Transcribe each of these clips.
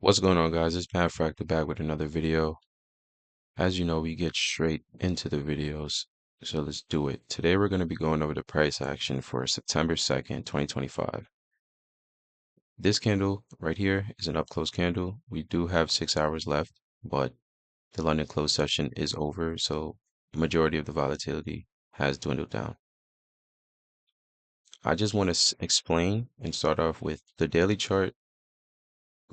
What's going on, guys? It's Matt Fractal back with another video. As you know, we get straight into the videos, so let's do it. Today we're going to be going over the price action for September 2nd, 2025. This candle right here is an up-close candle. We do have 6 hours left, but the London close session is over, so majority of the volatility has dwindled down. I just want to explain and start off with the daily chart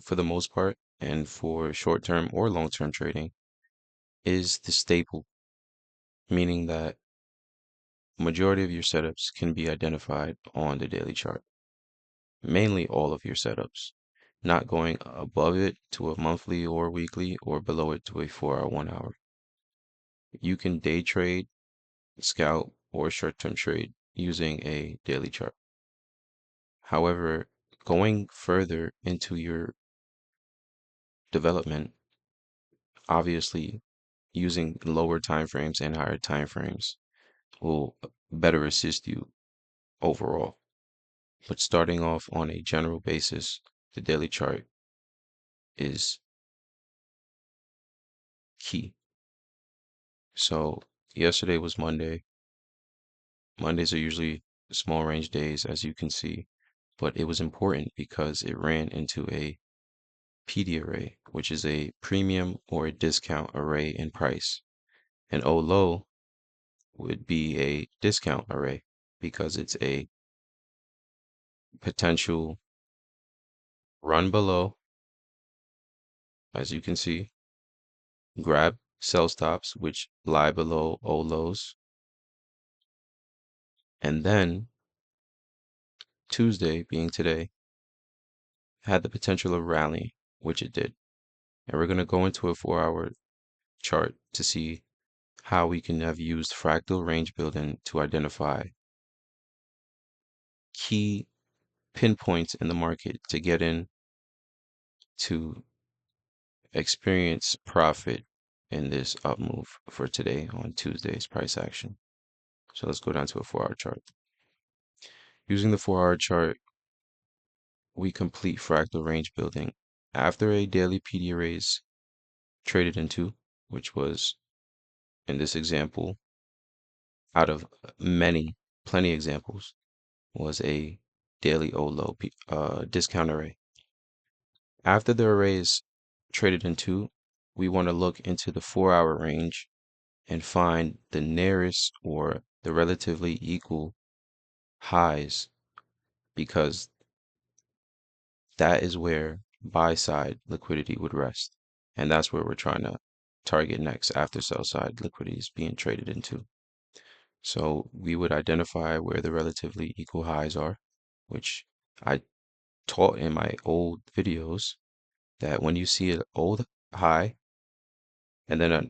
for the most part, and for short-term or long-term trading is the staple, meaning that majority of your setups can be identified on the daily chart. Mainly all of your setups, not going above it to a monthly or weekly or below it to a 4 hour, 1 hour. You can day trade, scalp, or short-term trade using a daily chart. However, going further into your development, obviously using lower time frames and higher time frames will better assist you overall. But starting off on a general basis, the daily chart is key. So yesterday was Monday. Mondays are usually small range days, as you can see, but it was important because it ran into a PD array, which is a premium or a discount array in price. And O low would be a discount array because it's a potential run below, as you can see, grab sell stops, which lie below O lows, and then Tuesday, being today, had the potential of rallying, which it did. And we're going to go into a 4 hour chart to see how we can have used fractal range building to identify key pinpoints in the market to get in to experience profit in this up move for today on Tuesday's price action. So let's go down to a 4 hour chart. Using the 4 hour chart, we complete fractal range building after a daily PD array is traded into, which was in this example, out of plenty examples, was a daily O low discount array. After the array is traded into, we want to look into the 4 hour range and find the nearest or the relatively equal highs, because that is where buy side liquidity would rest. And that's where we're trying to target next after sell side liquidity is being traded into. So we would identify where the relatively equal highs are, which I taught in my old videos that when you see an old high and then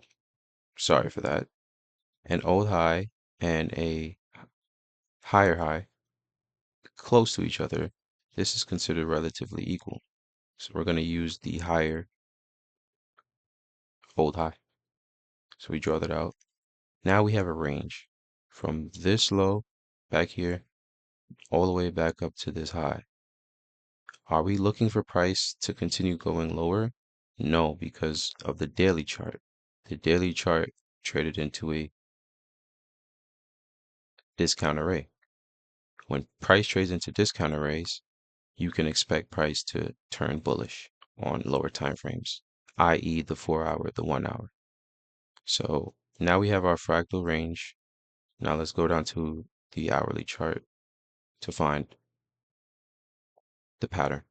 sorry for that, an old high and a higher high close to each other, this is considered relatively equal. So we're going to use the higher old high. So we draw that out. Now we have a range from this low back here all the way back up to this high. Are we looking for price to continue going lower? No, because of the daily chart. The daily chart traded into a discount array. When price trades into discount arrays, you can expect price to turn bullish on lower time frames, i.e. the 4 hour, the 1 hour. So now we have our fractal range. Now let's go down to the hourly chart to find the pattern.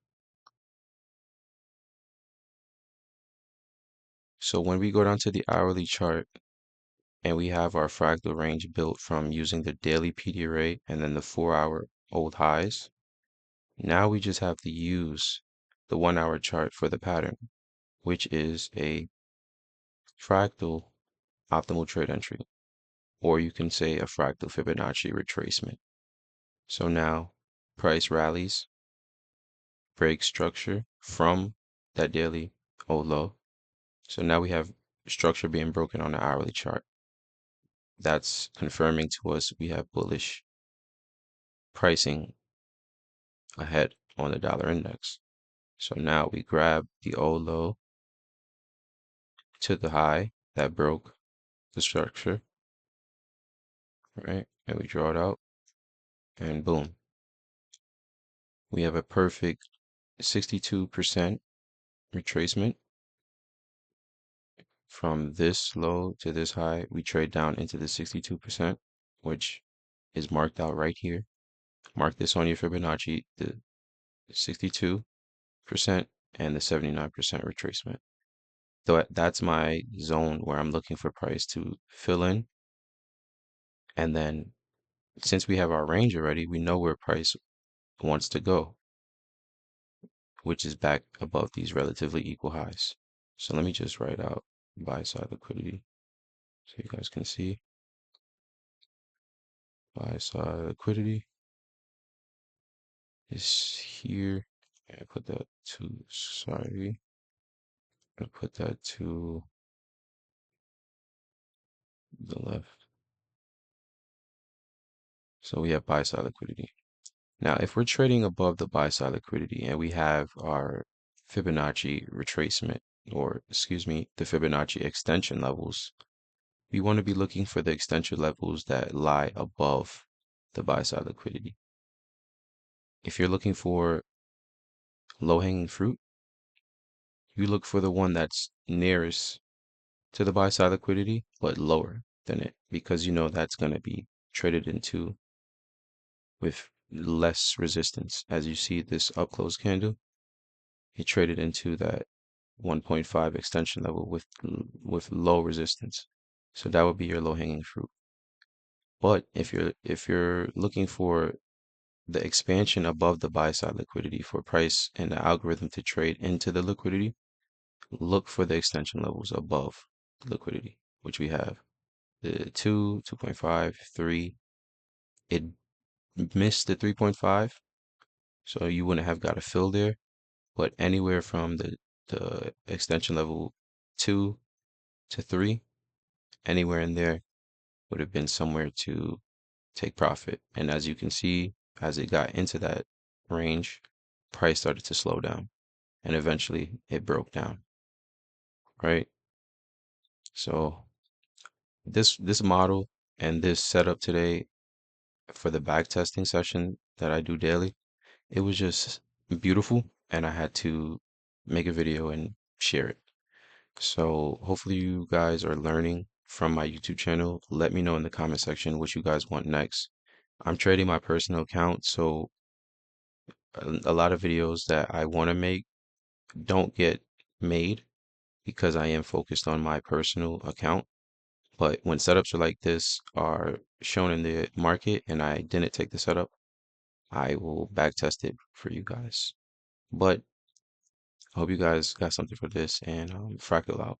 So when we go down to the hourly chart and we have our fractal range built from using the daily PD array and then the 4 hour old highs, now we just have to use the 1 hour chart for the pattern, which is a fractal optimal trade entry, or you can say a fractal Fibonacci retracement. So now price rallies, breaks structure from that daily old low. So now we have structure being broken on the hourly chart. That's confirming to us we have bullish pricing ahead on the dollar index. So now we grab the old low to the high that broke the structure, right? And we draw it out, and boom, we have a perfect 62% retracement from this low to this high. We trade down into the 62%, which is marked out right here. Mark this on your Fibonacci, the 62% and the 79% retracement. So that's my zone where I'm looking for price to fill in. And then since we have our range already, we know where price wants to go, which is back above these relatively equal highs. So let me just write out buy side liquidity so you guys can see. Buy side liquidity is here. And put that to, sorry, I put that to the left. So we have buy side liquidity. Now, if we're trading above the buy side liquidity and we have our Fibonacci retracement, or excuse me, the Fibonacci extension levels, we want to be looking for the extension levels that lie above the buy side liquidity. If you're looking for low-hanging fruit, you look for the one that's nearest to the buy side liquidity, but lower than it, because you know that's going to be traded into with less resistance. As you see this up close candle, it traded into that 1.5 extension level with low resistance. So that would be your low hanging fruit. But if you're looking for the expansion above the buy side liquidity for price and the algorithm to trade into the liquidity, look for the extension levels above the liquidity, which we have the 2, 2.5, 3. It missed the 3.5, so you wouldn't have got a fill there. But anywhere from the extension level 2 to 3, anywhere in there would have been somewhere to take profit. And as you can see, as it got into that range, price started to slow down and eventually it broke down, right? So this model and this setup today for the back testing session that I do daily, it was just beautiful and I had to make a video and share it. So hopefully you guys are learning from my YouTube channel. Let me know in the comment section what you guys want next. I'm trading my personal account, so a lot of videos that I want to make don't get made because I am focused on my personal account. But when setups are like this are shown in the market and I didn't take the setup, I will back test it for you guys. But I hope you guys got something for this, and fractal out.